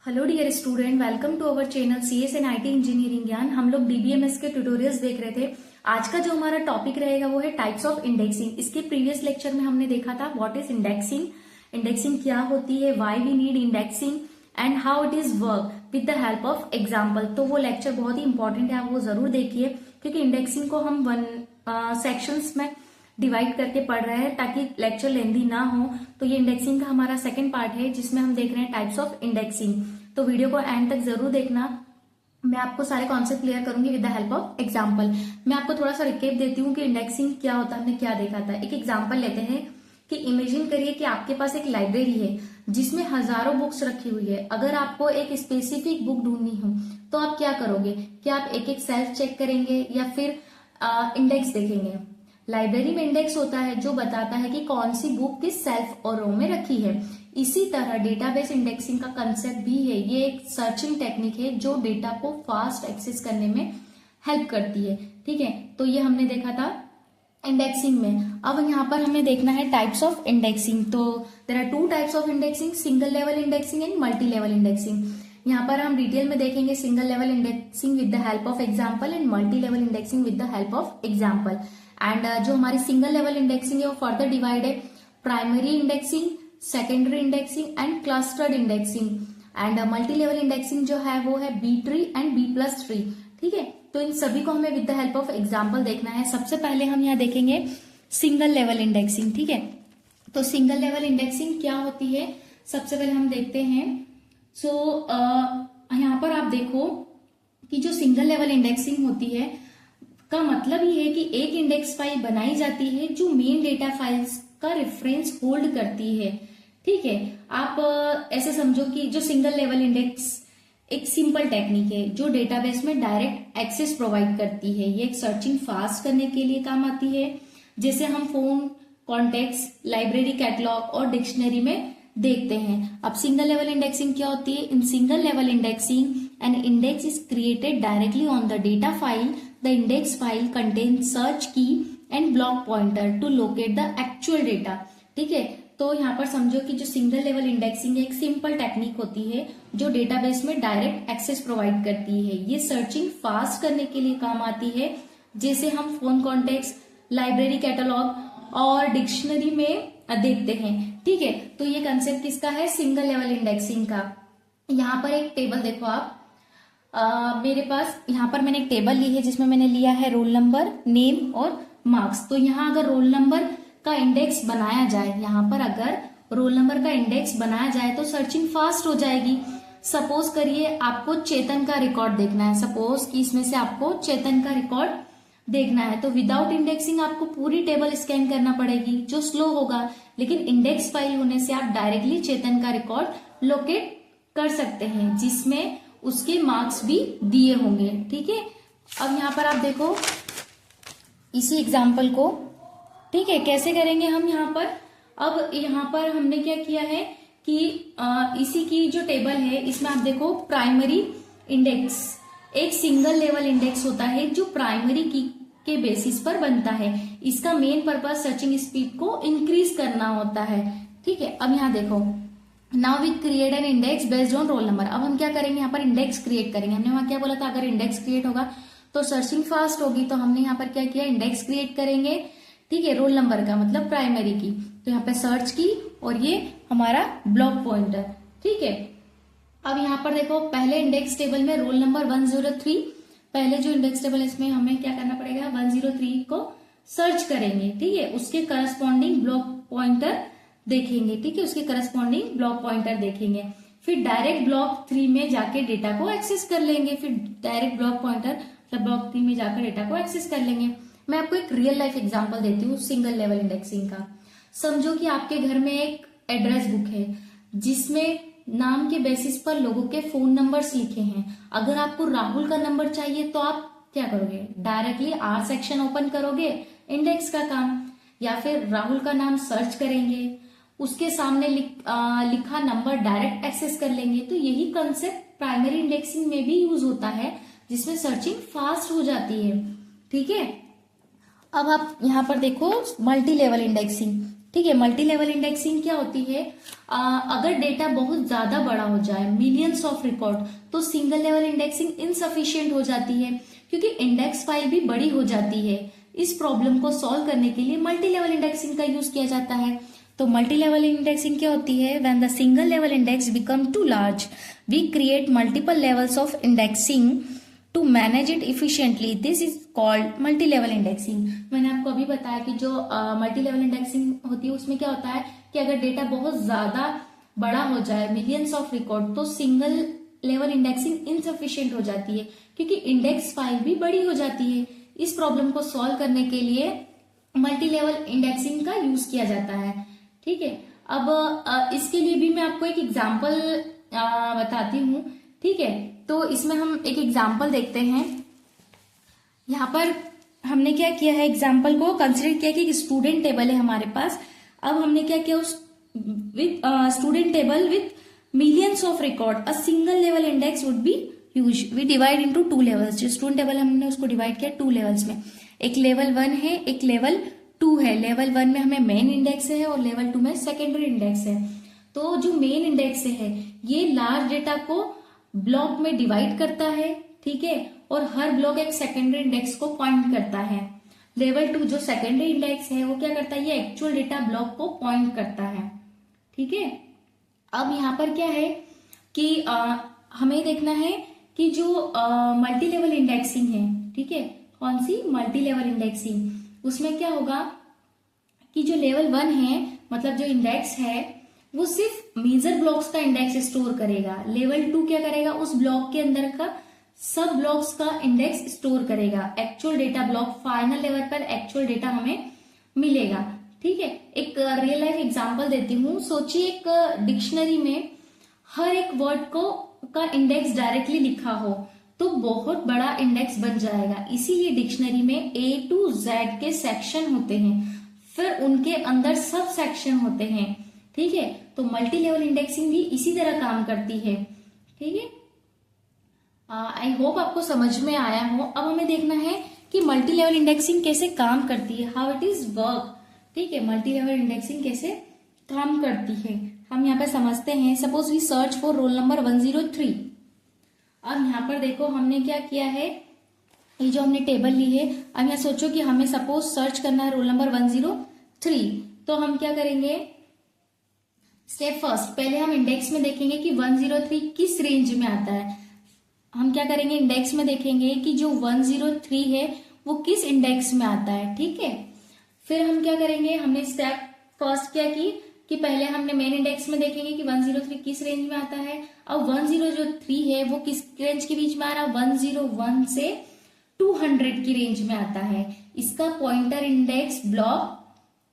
Hello dear student, welcome to our channel CS and IT engineering Gyan. हम लोग DBMS के tutorials देख रहे थे। आज का जो हमारा टॉपिक रहेगा वो है टाइप्स ऑफ इंडेक्सिंग। इसके प्रीवियस लेक्चर में हमने देखा था व्हाट इज इंडेक्सिंग, इंडेक्सिंग क्या होती है, why we need indexing and how it is work with the help of example. तो वो लेक्चर बहुत ही इंपॉर्टेंट है, आप वो जरूर देखिए, क्योंकि इंडेक्सिंग को हम सेक्शंस में डिवाइड करके पढ़ रहे हैं ताकि लेक्चर लेंदी ना हो। तो ये इंडेक्सिंग का हमारा सेकंड पार्ट है जिसमें हम देख रहे हैं टाइप्स ऑफ इंडेक्सिंग। तो वीडियो को एंड तक जरूर देखना, मैं आपको सारे कॉन्सेप्ट क्लियर करूंगी with the help of example. मैं आपको थोड़ा सा रिकेप देती हूँ कि इंडेक्सिंग क्या होता है, हमने क्या देखा था। एक एग्जांपल लेते हैं कि इमेजिन करिए कि आपके पास एक लाइब्रेरी है जिसमें हजारों बुक्स रखी हुई है। अगर आपको एक स्पेसिफिक बुक ढूंढनी हो तो आप क्या करोगे? क्या आप एक एक सेल्फ चेक करेंगे या फिर इंडेक्स देखेंगे? लाइब्रेरी में इंडेक्स होता है जो बताता है कि कौन सी बुक किस सेल्फ और रो में रखी है। इसी तरह डेटाबेस इंडेक्सिंग का कंसेप्ट भी है। ये एक सर्चिंग टेक्निक है जो डेटा को फास्ट एक्सेस करने में हेल्प करती है। ठीक है, तो ये हमने देखा था इंडेक्सिंग में। अब यहाँ पर हमें देखना है टाइप्स ऑफ इंडेक्सिंग। तो there are two types of indexing, single level indexing and multi level indexing. यहाँ पर हम डिटेल में देखेंगे single level indexing with the help of example and multi level indexing with the help of example. And जो हमारी single level indexing है वो further divide है primary indexing, secondary indexing and clustered indexing. And multi level indexing जो है वो है B tree and B plus tree. ठीक है, तो इन सभी को हमें with the help of example देखना है। सबसे पहले हम यहाँ देखेंगे सिंगल लेवल इंडेक्सिंग। ठीक है, तो सिंगल लेवल इंडेक्सिंग क्या होती है सबसे पहले हम देखते हैं। सो यहाँ पर आप देखो कि जो सिंगल लेवल इंडेक्सिंग होती है का मतलब ये है कि एक इंडेक्स फाइल बनाई जाती है जो मेन डेटा फाइल्स का रेफरेंस होल्ड करती है। ठीक है, आप ऐसे समझो कि जो सिंगल लेवल इंडेक्स एक सिंपल टेक्निक है जो डेटाबेस में डायरेक्ट एक्सेस प्रोवाइड करती है। ये एक सर्चिंग फास्ट करने के लिए काम आती है, जैसे हम फोन, कॉन्टेक्ट्स, लाइब्रेरी कैटलॉग और डिक्शनरी में देखते हैं। अब सिंगल लेवल इंडेक्सिंग क्या होती है? In single level indexing an index is created directly on the data file. The index file contains search key and block pointer to locate the actual data. ठीक है, तो यहाँ पर समझो कि जो सिंगल लेवल इंडेक्सिंग एक सिंपल टेक्निक होती है जो डेटाबेस में डायरेक्ट एक्सेस प्रोवाइड करती है। ये सर्चिंग फास्ट करने के लिए काम आती है, जैसे हम फोन कॉन्टेक्ट्स, लाइब्रेरी कैटलॉग और डिक्शनरी में देखते हैं। ठीक है, तो ये कंसेप्ट किसका है? सिंगल लेवल इंडेक्सिंग का। यहाँ पर एक टेबल देखो आप, मेरे पास यहाँ पर मैंने एक टेबल ली है जिसमें मैंने लिया है रोल नंबर, नेम और मार्क्स। तो यहाँ अगर रोल नंबर का इंडेक्स बनाया जाए, यहाँ पर अगर रोल नंबर का इंडेक्स बनाया जाए तो सर्चिंग फास्ट हो जाएगी। सपोज करिए आपको चेतन का रिकॉर्ड देखना है, सपोज कि इसमें से आपको चेतन का रिकॉर्ड देखना है, तो विदाउट इंडेक्सिंग आपको पूरी टेबल स्कैन करना पड़ेगी जो स्लो होगा। लेकिन इंडेक्स फाइल होने से आप डायरेक्टली चेतन का रिकॉर्ड लोकेट कर सकते हैं जिसमें उसके मार्क्स भी दिए होंगे। ठीक है, अब यहाँ पर आप देखो इसी एग्जाम्पल को, ठीक है, कैसे करेंगे हम यहाँ पर। अब यहाँ पर हमने क्या किया है कि इसी की जो टेबल है इसमें आप देखो प्राइमरी इंडेक्स एक सिंगल लेवल इंडेक्स होता है जो प्राइमरी की के बेसिस पर बनता है। इसका मेन पर्पज सर्चिंग स्पीड को इंक्रीज करना होता है। ठीक है, अब यहाँ देखो now we create an index based on roll number. अब हम क्या करेंगे, यहाँ पर इंडेक्स क्रिएट करेंगे। हमने वहां क्या बोला था, अगर इंडेक्स क्रिएट होगा तो सर्चिंग फास्ट होगी, तो हमने यहाँ पर क्या किया, इंडेक्स क्रिएट करेंगे। ठीक है, रोल नंबर का मतलब प्राइमरी की, तो यहाँ पे सर्च की और ये हमारा ब्लॉक पॉइंटर। ठीक है, अब यहाँ पर देखो पहले इंडेक्स टेबल में रोल नंबर 103, पहले जो इंडेक्स टेबल इसमें हमें क्या करना पड़ेगा, 103 को सर्च करेंगे। ठीक है, उसके करस्पॉन्डिंग ब्लॉक पॉइंटर देखेंगे। ठीक है, उसके करस्पॉन्डिंग ब्लॉक पॉइंटर देखेंगे, फिर डायरेक्ट ब्लॉक 3 में जाके डेटा को एक्सेस कर लेंगे। फिर डायरेक्ट ब्लॉक पॉइंटर मतलब ब्लॉक 3 में जाकर डेटा को एक्सेस कर लेंगे। मैं आपको एक रियल लाइफ एग्जांपल देती हूँ सिंगल लेवल इंडेक्सिंग का। समझो कि आपके घर में एक एड्रेस बुक है जिसमें नाम के बेसिस पर लोगों के फोन नंबर्स लिखे हैं। अगर आपको राहुल का नंबर चाहिए तो आप क्या करोगे, डायरेक्टली आर सेक्शन ओपन करोगे, इंडेक्स का काम, या फिर राहुल का नाम सर्च करेंगे, उसके सामने लिखा नंबर डायरेक्ट एक्सेस कर लेंगे। तो यही कंसेप्ट प्राइमरी इंडेक्सिंग में भी यूज होता है जिसमें सर्चिंग फास्ट हो जाती है। ठीक है, अब आप यहाँ पर देखो मल्टी लेवल इंडेक्सिंग ठीक है। मल्टी लेवल इंडेक्सिंग क्या होती है, अगर डेटा बहुत ज्यादा बड़ा हो जाए, मिलियंस ऑफ रिकॉर्ड, तो सिंगल लेवल इंडेक्सिंग इनसफिशियंट हो जाती है, क्योंकि इंडेक्स फाइल भी बड़ी हो जाती है। इस प्रॉब्लम को सॉल्व करने के लिए मल्टी लेवल इंडेक्सिंग का यूज किया जाता है। तो मल्टी लेवल इंडेक्सिंग क्या होती है, when the single level index become too large we create multiple levels of indexing to manage it efficiently, this is called multi level indexing. मैंने आपको अभी बताया कि जो मल्टी लेवल इंडेक्सिंग होती है उसमें क्या होता है कि अगर डेटा बहुत ज्यादा बड़ा हो जाए, मिलियंस ऑफ रिकॉर्ड, तो सिंगल लेवल इंडेक्सिंग इनसफिशियंट हो जाती है, क्योंकि इंडेक्स फाइल भी बड़ी हो जाती है। इस प्रॉब्लम को सॉल्व करने के लिए मल्टी लेवल इंडेक्सिंग का यूज किया जाता है। ठीक है। अब इसके लिए भी मैं आपको एक एग्जाम्पल बताती हूँ। ठीक है, तो इसमें हम एक एग्जाम्पल देखते हैं। यहाँ पर हमने क्या किया है, एग्जाम्पल को कंसिडर किया कि स्टूडेंट टेबल है हमारे पास। अब हमने क्या किया, उस with student table with millions of record, a single level index would be use, we divide into 2 levels. जो स्टूडेंट टेबल हमने उसको डिवाइड किया 2 लेवल्स में, एक लेवल 1 है, एक लेवल 2 है। लेवल 1 में हमें मेन इंडेक्स है और लेवल 2 में सेकेंडरी इंडेक्स है। तो जो मेन इंडेक्स है ये लार्ज डेटा को ब्लॉक में डिवाइड करता है, ठीक है, और हर ब्लॉक एक सेकेंडरी इंडेक्स को पॉइंट करता है। लेवल 2 जो सेकेंडरी इंडेक्स है वो क्या करता है, ये एक्चुअल डेटा ब्लॉक को पॉइंट करता है। ठीक है। अब यहाँ पर क्या है कि हमें देखना है कि जो मल्टी लेवल इंडेक्सिंग है, ठीक है, कौन सी मल्टी लेवल इंडेक्सिंग, उसमें क्या होगा कि जो लेवल 1 है, मतलब जो इंडेक्स है वो सिर्फ मेजर ब्लॉक्स का इंडेक्स स्टोर करेगा। लेवल 2 क्या करेगा, उस ब्लॉक के अंदर का सब ब्लॉक्स का इंडेक्स स्टोर करेगा। Actual data block, final level पर एक्चुअल डेटा हमें मिलेगा। ठीक है। एक रियल लाइफ एग्जांपल देती हूँ। सोचिए एक डिक्शनरी में हर एक वर्ड को का इंडेक्स डायरेक्टली लिखा हो तो बहुत बड़ा इंडेक्स बन जाएगा। इसीलिए डिक्शनरी में A to Z के सेक्शन होते हैं, फिर उनके अंदर सब सेक्शन होते हैं। ठीक है। तो मल्टी लेवल इंडेक्सिंग भी इसी तरह काम करती है। ठीक है। आई होप आपको समझ में आया हो। अब हमें देखना है कि मल्टी लेवल इंडेक्सिंग कैसे काम करती है, हाउ इट इज वर्क। ठीक है, मल्टी लेवल इंडेक्सिंग कैसे काम करती है हम यहाँ पे समझते हैं। Suppose we search for roll number 103। अब यहाँ पर देखो हमने क्या किया है, ये जो हमने टेबल ली है, अब यहाँ सोचो कि हमें सपोज सर्च करना है रोल नंबर 103। तो हम क्या करेंगे, स्टेप फर्स्ट, पहले हम इंडेक्स में देखेंगे कि 103 किस रेंज में आता है। हम क्या करेंगे, इंडेक्स में देखेंगे कि जो 103 है वो किस इंडेक्स में आता है। ठीक है। फिर हम क्या करेंगे, हमने स्टेप फर्स्ट क्या की कि पहले हमने मेन इंडेक्स में देखेंगे कि 103 किस रेंज में आता है। अब 103 है वो किस रेंज के बीच में आ रहा है, 101 से 200 की रेंज में आता है। इसका पॉइंटर इंडेक्स ब्लॉक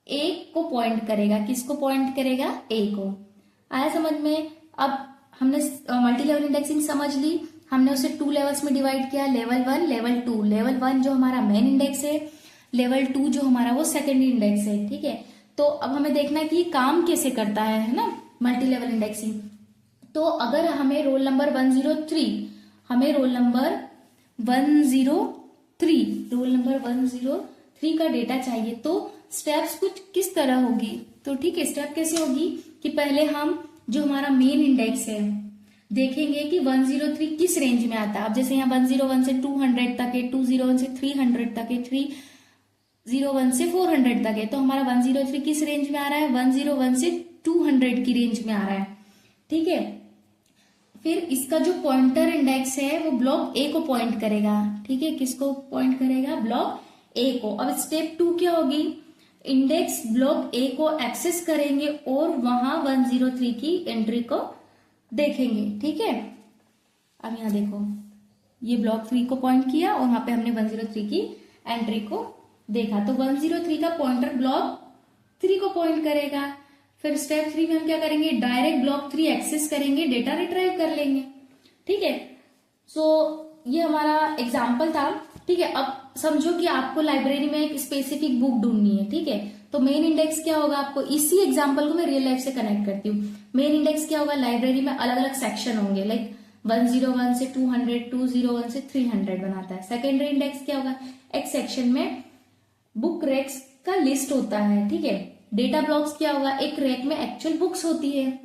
ए को पॉइंट करेगा। किसको पॉइंट करेगा, ए को। आया समझ में। अब हमने मल्टी लेवल इंडेक्सिंग समझ ली, हमने उसे 2 लेवल्स में डिवाइड किया, लेवल 1 लेवल 2। लेवल 1 जो हमारा मेन इंडेक्स है, लेवल 2 जो हमारा वो सेकेंडरी इंडेक्स है। ठीक है। तो अब हमें देखना है कि काम कैसे करता है ना मल्टी लेवल इंडेक्सिंग। तो अगर हमें रोल नंबर 103 का डेटा चाहिए तो स्टेप्स कुछ किस तरह होगी। तो ठीक है, स्टेप कैसे होगी कि पहले हम जो हमारा मेन इंडेक्स है देखेंगे कि 103 किस रेंज में आता है। अब जैसे यहाँ 101 से 200 तक है, 201 से 300 तक है, 301 से 400 तक है। तो हमारा 103 किस रेंज में आ रहा है, 101 से 200 की रेंज में आ रहा है। ठीक है। फिर इसका जो पॉइंटर इंडेक्स है वो ब्लॉक ए को पॉइंट करेगा। ठीक है, किसको पॉइंट करेगा, ब्लॉक ए को। अब स्टेप 2 क्या होगी, इंडेक्स ब्लॉक ए को एक्सेस करेंगे और वहां 103 की एंट्री को देखेंगे। ठीक है। अब यहाँ देखो ये ब्लॉक 3 को पॉइंट किया और वहां पे हमने 103 की एंट्री को देखा। तो 103 का पॉइंटर ब्लॉक 3 को पॉइंट करेगा। फिर स्टेप 3 में हम क्या करेंगे, डायरेक्ट ब्लॉक 3 एक्सेस करेंगे, डेटा रिट्राइव कर लेंगे। ठीक है। सो ये हमारा एग्जाम्पल था। ठीक है। अब समझो कि आपको लाइब्रेरी में एक स्पेसिफिक बुक ढूंढनी है। ठीक है। तो मेन इंडेक्स क्या होगा, आपको इसी एग्जाम्पल को मैं रियल लाइफ से कनेक्ट करती हूँ। मेन इंडेक्स क्या होगा, लाइब्रेरी में अलग अलग सेक्शन होंगे, लाइक 101 से 200, 201 से 300 बनाता है। सेकेंडरी इंडेक्स क्या होगा, एक सेक्शन में बुक रैक्स का लिस्ट होता है। ठीक है। डेटा ब्लॉक्स क्या होगा, एक रैक में एक्चुअल बुक्स होती है।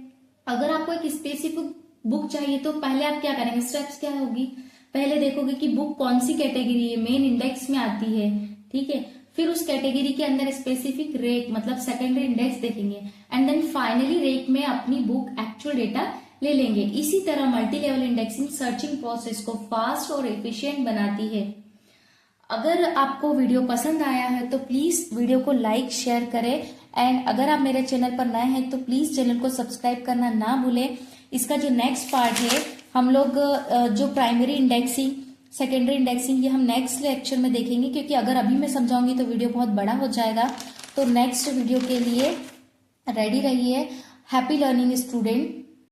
अगर आपको एक स्पेसिफिक बुक चाहिए तो पहले आप क्या करेंगे, स्टेप्स क्या होगी, पहले देखोगे कि बुक कौन सी कैटेगरी है, मेन इंडेक्स में आती है, ठीक है। फिर उस कैटेगरी के अंदर स्पेसिफिक रेक मतलब सेकेंडरी इंडेक्स देखेंगे एंड देन फाइनली रेक में अपनी बुक एक्चुअल डेटा ले लेंगे। इसी तरह multi level indexing searching process को फास्ट और एफिशिएंट बनाती है। अगर आपको वीडियो पसंद आया है तो प्लीज वीडियो को लाइक शेयर करें एंड अगर आप मेरे चैनल पर नए हैं तो प्लीज चैनल को सब्सक्राइब करना ना भूलें। इसका जो नेक्स्ट पार्ट है हम लोग जो प्राइमरी इंडेक्सिंग सेकेंडरी इंडेक्सिंग ये हम नेक्स्ट लेक्चर में देखेंगे, क्योंकि अगर अभी मैं समझाऊंगी तो वीडियो बहुत बड़ा हो जाएगा। तो नेक्स्ट वीडियो के लिए रेडी रहिए। Happy learning student.